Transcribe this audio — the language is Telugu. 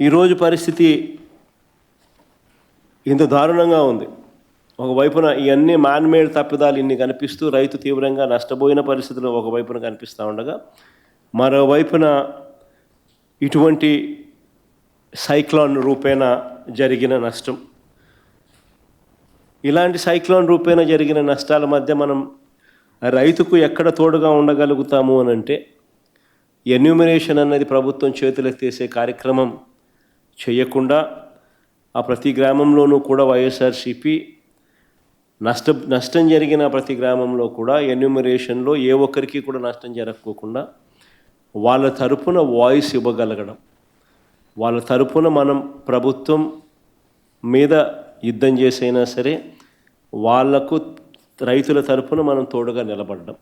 ఈరోజు పరిస్థితి ఇంత దారుణంగా ఉంది. ఒకవైపున ఇవన్నీ మ్యాన్మేడ్ తప్పిదాలు ఇన్ని కనిపిస్తూ రైతు తీవ్రంగా నష్టపోయిన పరిస్థితులు ఒకవైపున కనిపిస్తూ ఉండగా, మరోవైపున ఇటువంటి సైక్లోన్ రూపేణ జరిగిన నష్టం, ఇలాంటి సైక్లోన్ రూపేణ జరిగిన నష్టాల మధ్య మనం రైతుకు ఎక్కడ తోడుగా ఉండగలుగుతాము అని అంటే, ఎన్యూమరేషన్ అన్నది ప్రభుత్వం చేతులెత్తేసే కార్యక్రమం చేయకుండా ఆ ప్రతి గ్రామంలోనూ కూడా వైఎస్ఆర్సీపీ నష్టం జరిగిన ప్రతి గ్రామంలో కూడా ఎన్యూమరేషన్లో ఏ ఒక్కరికి కూడా నష్టం జరగకోకుండా వాళ్ళ తరపున వాయిస్ ఇవ్వగలగడం, వాళ్ళ తరపున మనం ప్రభుత్వం మీద యుద్ధం చేసైనా సరే వాళ్లకు రైతుల తరపున మనం తోడుగా నిలబడడం.